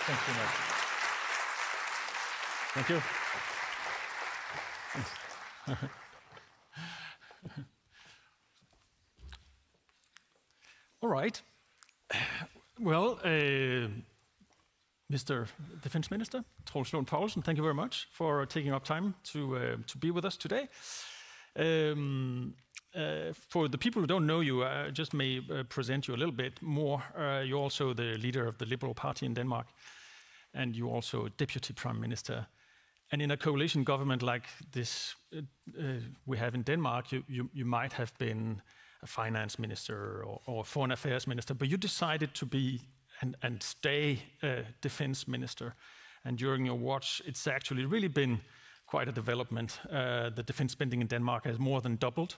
Thank you very much. Thank you. All right. Well, Mr. Defense Minister, Troels Lund Poulsen, thank you very much for taking up time to be with us today. For the people who don't know you, I just may present you a little bit more. You're also the leader of the Liberal Party in Denmark, and you're also Deputy Prime Minister. And in a coalition government like this we have in Denmark, you might have been a finance minister or foreign affairs minister, but you decided to be and stay a defense minister. And during your watch, it's actually really been quite a development. The defense spending in Denmark has more than doubled.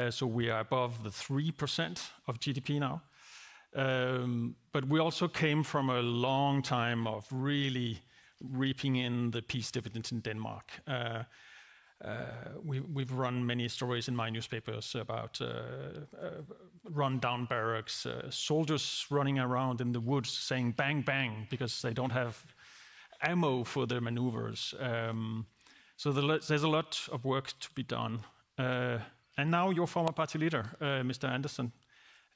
So we are above the 3% of GDP now. But we also came from a long time of really reaping in the peace dividends in Denmark. We've run many stories in my newspapers about run-down barracks, soldiers running around in the woods saying bang, bang, because they don't have ammo for their maneuvers. So there's a lot of work to be done. And now your former party leader, Mr. Andersen,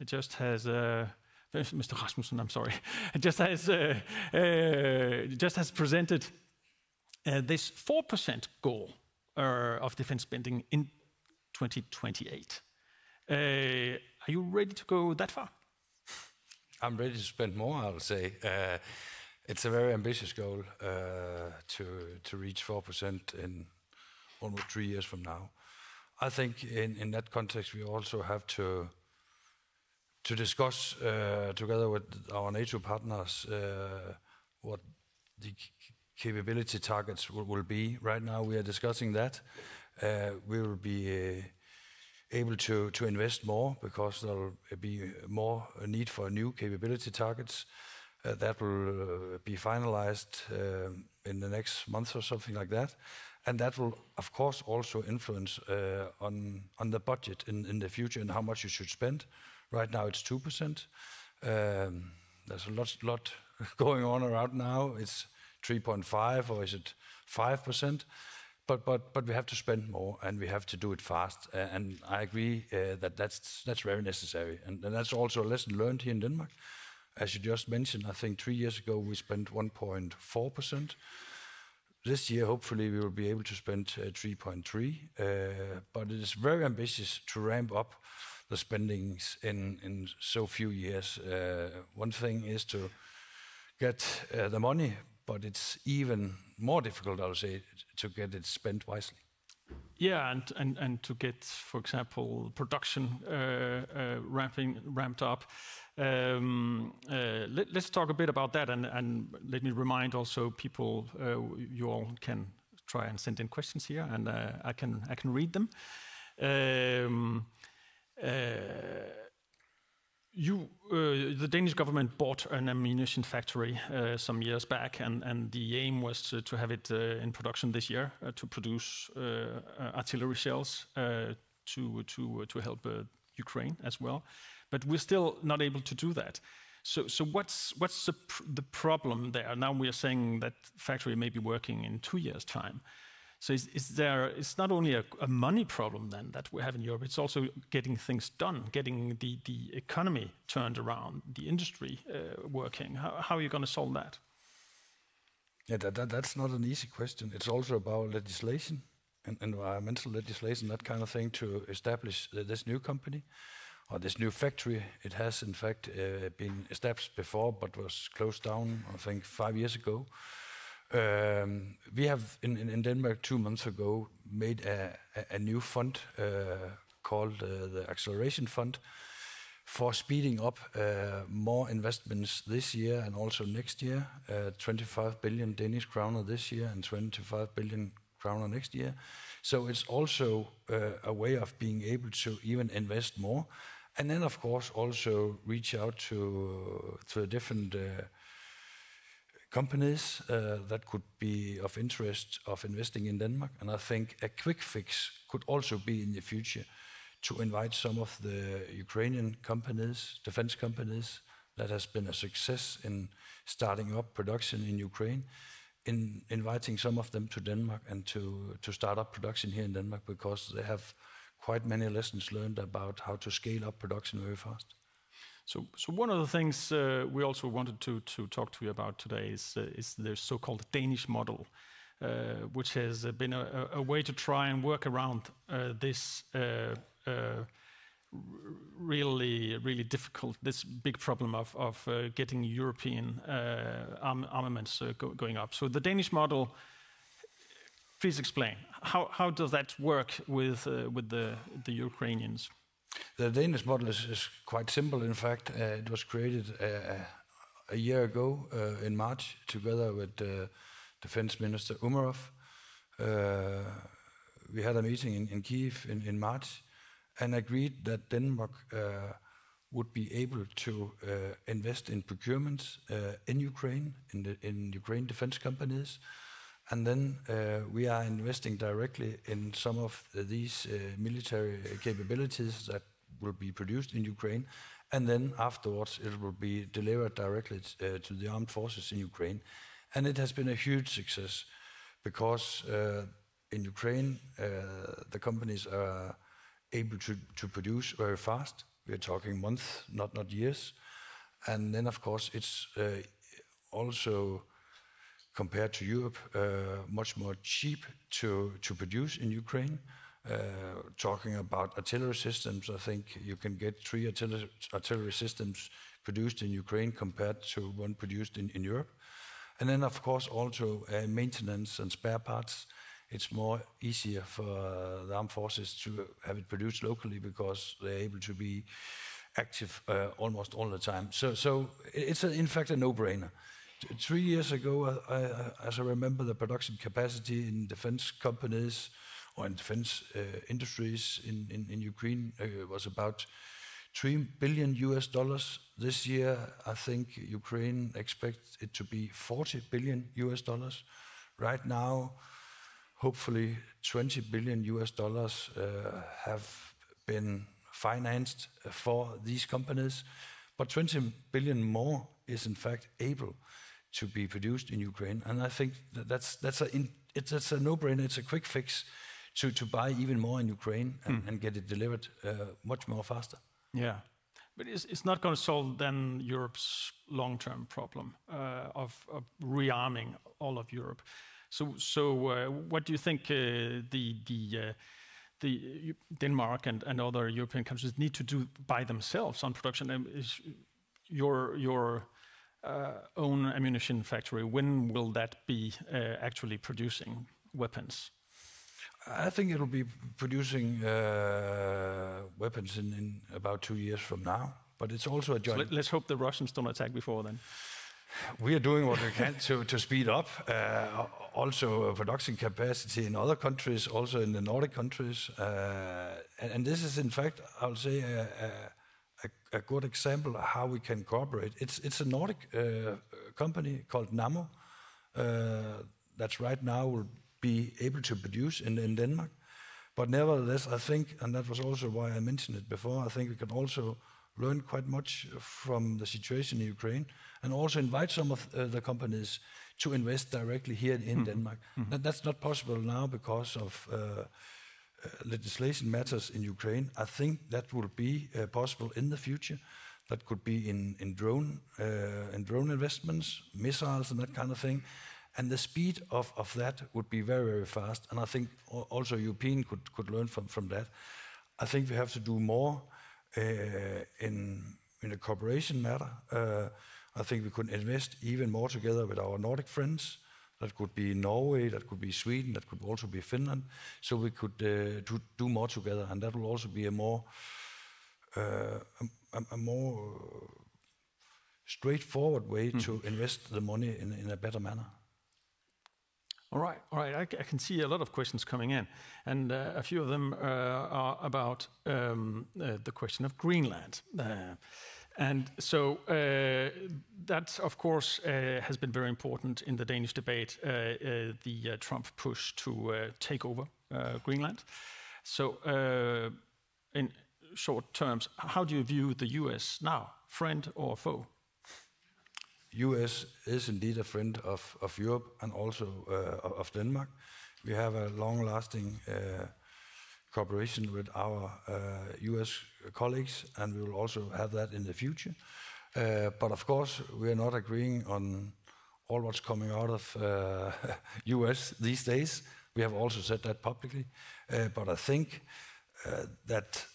just has... Mr. Rasmussen, I'm sorry, just has presented this 4% goal of defense spending in 2028. Are you ready to go that far? I'm ready to spend more, I would say. It's a very ambitious goal to reach 4% in almost 3 years from now. I think in that context we also have to discuss together with our NATO partners what the capability targets will be. Right now we are discussing that. We will be able to invest more because there will be more need for new capability targets. That will be finalized in the next month or something like that. And that will, of course, also influence on the budget in the future and how much you should spend. Right now it's 2%. There's a lot going on around now. It's 3.5 or is it 5%? But we have to spend more and we have to do it fast. And I agree that that's very necessary. And that's also a lesson learned here in Denmark. As you just mentioned, I think 3 years ago we spent 1.4%. This year, hopefully, we will be able to spend 3.3%. But it is very ambitious to ramp up the spendings in so few years. One thing is to get the money, but it's even more difficult, I would say, to get it spent wisely. Yeah, and to get, for example, production ramped up. Let's talk a bit about that, and let me remind also people you all can try and send in questions here, and I can read them. The Danish government bought an ammunition factory some years back, and the aim was to have it in production this year to produce artillery shells to help Ukraine as well. But we're still not able to do that. So what's the problem there? Now we are saying that factory may be working in 2 years' time. So it's not only a money problem then that we have in Europe, it's also getting things done, getting the economy turned around, the industry working. How are you going to solve that? Yeah, that's not an easy question. It's also about legislation and environmental legislation, that kind of thing, to establish this new company or this new factory. It has, in fact, been established before, but was closed down, I think, 5 years ago. We have, in Denmark 2 months ago, made a new fund called the Acceleration Fund for speeding up more investments this year and also next year, 25 billion Danish kroner this year and 25 billion kroner next year. So it's also a way of being able to even invest more. And then, of course, also reach out to different companies that could be of interest of investing in Denmark. And I think a quick fix could also be in the future to invite some of the Ukrainian companies, defense companies, that has been a success starting up production in Ukraine, inviting some of them to Denmark and to start up production here in Denmark, because they have quite many lessons learned about how to scale up production very fast. So one of the things we also wanted to talk to you about today is the so-called Danish model, which has been a way to try and work around this really difficult, this big problem of getting European armaments going up. So the Danish model, please explain, how does that work with the Ukrainians? The Danish model is quite simple. In fact, it was created a year ago in March, together with Defense Minister Umerov. We had a meeting in Kyiv in March, and agreed that Denmark would be able to invest in procurements in Ukraine, in Ukraine defense companies, and then we are investing directly in some of these military capabilities that will be produced in Ukraine, and then afterwards it will be delivered directly to the armed forces in Ukraine. And it has been a huge success, because in Ukraine the companies are able to produce very fast. We are talking months, not years. And then, of course, it's also, compared to Europe, much more cheap to produce in Ukraine. Talking about artillery systems, I think you can get 3 artillery systems produced in Ukraine compared to one produced in Europe. And then, of course, also maintenance and spare parts. It's more easier for the armed forces to have it produced locally, because they're able to be active almost all the time. So it's in fact a no-brainer. 3 years ago, as I remember, the production capacity in defense companies or in defense industries in Ukraine was about $3 billion. This year, I think Ukraine expects it to be $40 billion. Right now, hopefully $20 billion have been financed for these companies, but 20 billion more is in fact able to be produced in Ukraine. And I think that's a no-brainer. It's a quick fix to buy even more in Ukraine and get it delivered much more faster. Yeah, but it's not going to solve then Europe's long-term problem of rearming all of Europe. So what do you think the Denmark and other European countries need to do by themselves on production? Is your own ammunition factory, when will that be actually producing weapons? I think it will be producing weapons in about 2 years from now. But it's also a joint. So let's hope the Russians don't attack before then. We are doing what we can to speed up. Also production capacity in other countries, also in the Nordic countries. And this is, in fact, I would say, a good example of how we can cooperate. It's a Nordic company called Nammo that's right now will be able to produce in Denmark. But nevertheless, I think, and that was also why I mentioned it before, I think we can also learn quite much from the situation in Ukraine, and also invite some of the companies to invest directly here in Denmark. That's not possible now because of legislation matters in Ukraine. I think that will be possible in the future. That could be in drone investments, missiles, and that kind of thing. And the speed of that would be very, very fast. And I think also European could learn from that. I think we have to do more in a cooperation matter. I think we could invest even more together with our Nordic friends. That could be Norway, that could be Sweden, that could also be Finland. So we could do more together, and that will also be a more straightforward way to invest the money in a better manner. All right. I can see a lot of questions coming in, and a few of them are about the question of Greenland. And so that, of course, has been very important in the Danish debate, the Trump push to take over Greenland. So in short terms, how do you view the US now, friend or foe? US is indeed a friend of Europe and also of Denmark. We have a long-lasting cooperation with our US colleagues, and we will also have that in the future. But of course, we are not agreeing on all what's coming out of US these days. We have also said that publicly. But I think that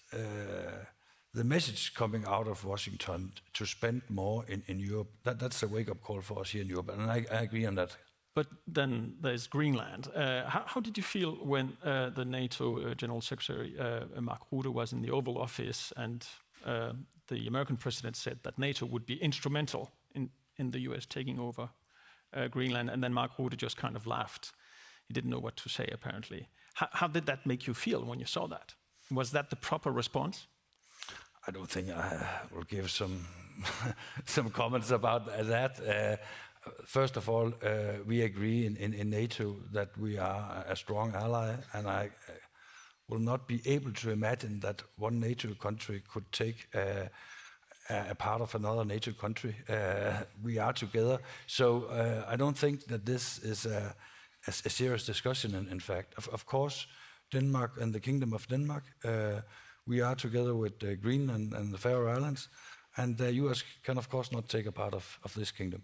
the message coming out of Washington to spend more in Europe, that's a wake-up call for us here in Europe, and I agree on that. But then there's Greenland. How did you feel when the NATO General Secretary Mark Rutte was in the Oval Office and the American president said that NATO would be instrumental in the US taking over Greenland, and then Mark Rutte just kind of laughed. He didn't know what to say, apparently. How did that make you feel when you saw that? Was that the proper response? I don't think I will give some comments about that. First of all, we agree in NATO that we are a strong ally, and I will not be able to imagine that one NATO country could take a part of another NATO country. We are together. So I don't think that this is a serious discussion, in fact. Of course, Denmark and the Kingdom of Denmark, we are together with Greenland and the Faroe Islands, and the US can, of course, not take a part of this kingdom.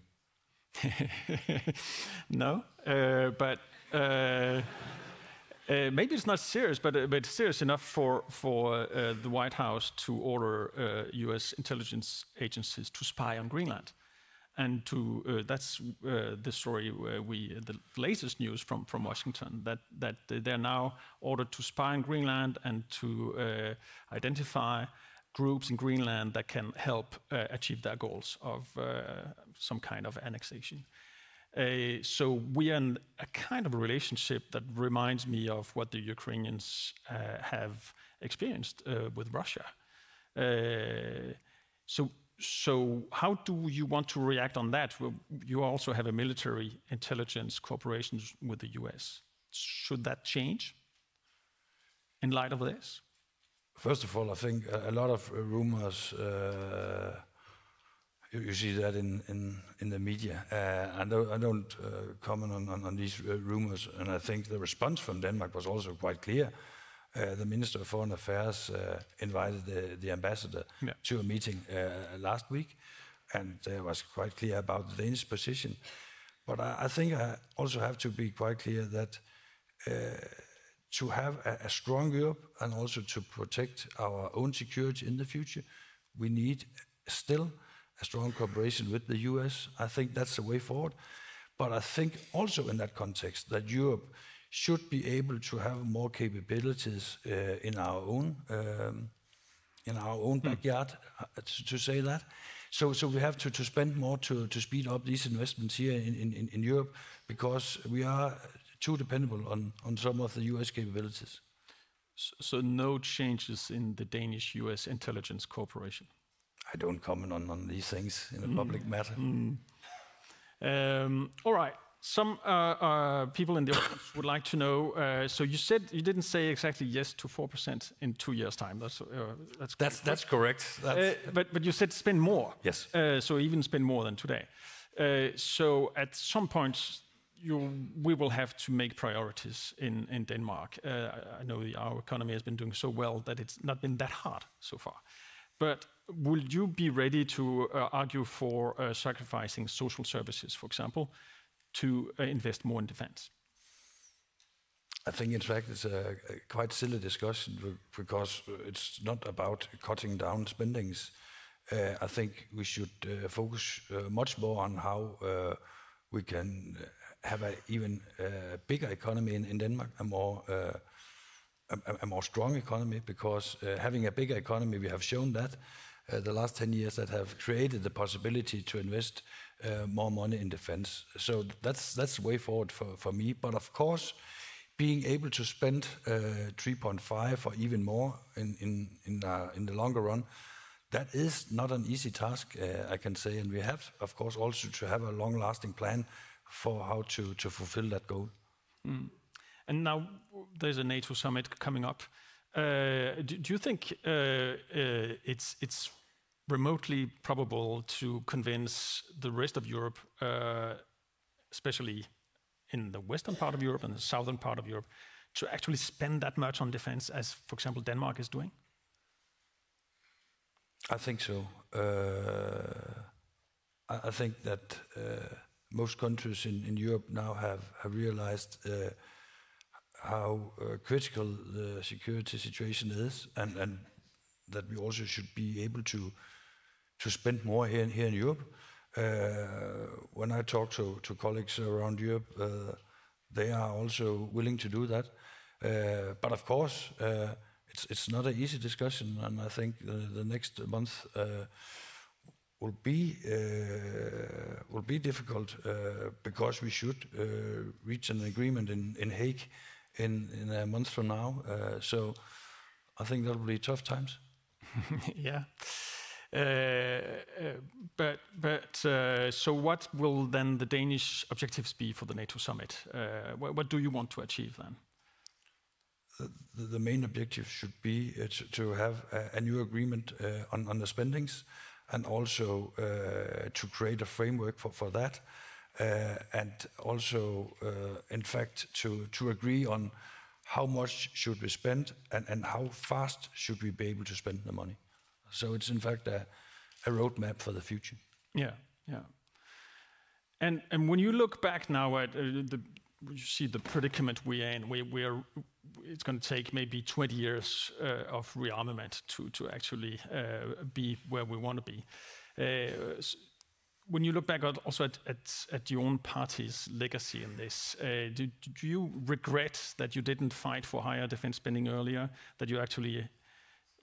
No, but maybe it's not serious, but it's serious enough for the White House to order U.S. intelligence agencies to spy on Greenland, and that's the story the latest news from Washington that they're now ordered to spy on Greenland and to identify groups in Greenland that can help achieve their goals of some kind of annexation. So we are in a kind of a relationship that reminds me of what the Ukrainians have experienced with Russia. So how do you want to react on that? Well, you also have a military intelligence cooperation with the US. Should that change in light of this? First of all, I think a lot of rumors, you see that in the media. I don't comment on these rumors, and I think the response from Denmark was also quite clear. The Minister of Foreign Affairs invited the ambassador to a meeting last week, and was quite clear about the Danish position. But I think I also have to be quite clear that to have a strong Europe and also to protect our own security in the future, we need still a strong cooperation with the US. I think that's the way forward. But I think also in that context that Europe should be able to have more capabilities in our own backyard, to say that. So we have to spend more to speed up these investments here in Europe, because we are too dependable on some of the US capabilities. So no changes in the Danish-US intelligence cooperation? I don't comment on these things in a public matter. All right. Some people in the audience would like to know, so you said you didn't say exactly yes to 4% in 2 years' time. That's correct. But you said spend more. Yes. So even spend more than today. So at some point, we will have to make priorities in Denmark. I know our economy has been doing so well that it's not been that hard so far. But will you be ready to argue for sacrificing social services, for example, to invest more in defense? I think, in fact, it's a quite silly discussion, because it's not about cutting down spendings. I think we should focus much more on how we can have an even bigger economy in Denmark, a more strong economy, because having a bigger economy, we have shown that the last 10 years that have created the possibility to invest more money in defense. So that's the way forward for me. But of course, being able to spend 3.5 or even more in the longer run, that is not an easy task, I can say. And we have, of course, also to have a long-lasting plan for how to fulfill that goal. And now there's a NATO summit coming up. Do you think it's remotely probable to convince the rest of Europe, especially in the western part of Europe and the southern part of Europe, to actually spend that much on defense as, for example, Denmark is doing? I think so. I think that most countries in Europe now have realized how critical the security situation is, and that we also should be able to spend more here in Europe. When I talk to colleagues around Europe, they are also willing to do that. But of course, it's not an easy discussion, and I think the next month will be difficult because we should reach an agreement in Hague in a month from now. So I think that will be tough times. Yeah. So what will then the Danish objectives be for the NATO summit? What do you want to achieve then? The main objective should be to have a new agreement on the spendings, and also to create a framework for that, and also, in fact, to agree on how much should we spend and how fast should we be able to spend the money. So it's in fact a roadmap for the future. Yeah, yeah. And when you look back now at you see the predicament we are in, it's going to take maybe 20 years of rearmament to actually be where we want to be. When you look back also at your own party's legacy in this, do you regret that you didn't fight for higher defense spending earlier, that you actually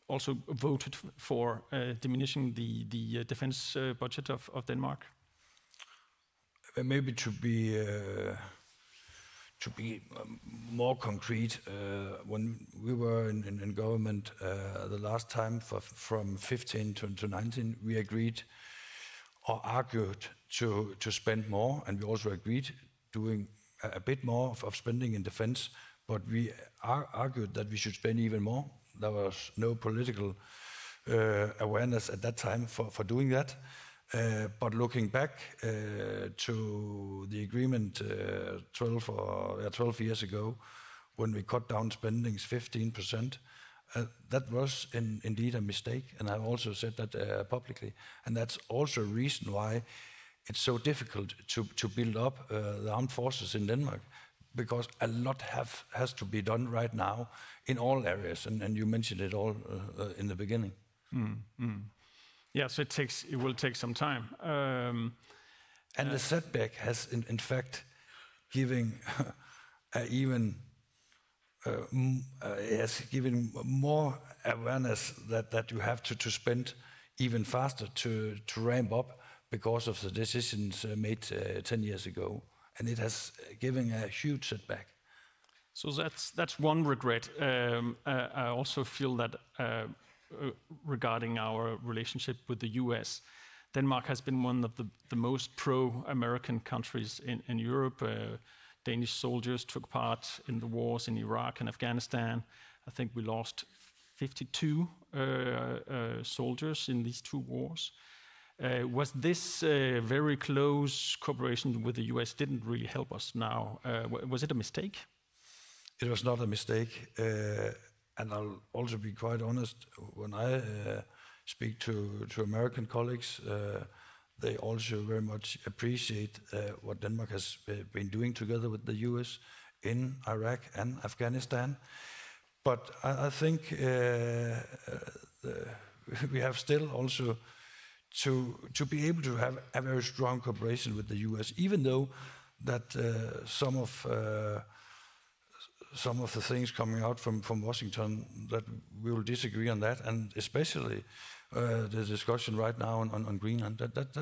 also voted for diminishing the defense budget of Denmark? Maybe to be more concrete, when we were in government the last time from 15 to 19, we agreed or argued to spend more, and we also agreed doing a bit more of spending in defense, but we argued that we should spend even more. There was no political awareness at that time for doing that. But looking back to the agreement 12 years ago, when we cut down spendings 15%, that was indeed a mistake, and I've also said that publicly. And that's also a reason why it's so difficult to build up the armed forces in Denmark, because a lot has to be done right now in all areas, and you mentioned it all in the beginning. Yeah, so it will take some time. And the setback has, in fact, given has given more awareness that you have to spend even faster to ramp up because of the decisions made 10 years ago, and it has given a huge setback. So that's one regret. I also feel that. Regarding our relationship with the US, Denmark has been one of the most pro-American countries in Europe. Danish soldiers took part in the wars in Iraq and Afghanistan. I think we lost 52 soldiers in these two wars. Was this very close cooperation with the US didn't really help us now? Was it a mistake? It was not a mistake. And I'll also be quite honest, when I speak to American colleagues, they also very much appreciate what Denmark has been doing together with the US in Iraq and Afghanistan. But I think we have still also to be able to have a very strong cooperation with the US, even though that some of the things coming out from Washington, that we will disagree on that, and especially the discussion right now on Greenland.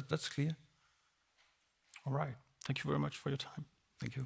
That's clear. All right. Thank you very much for your time. Thank you.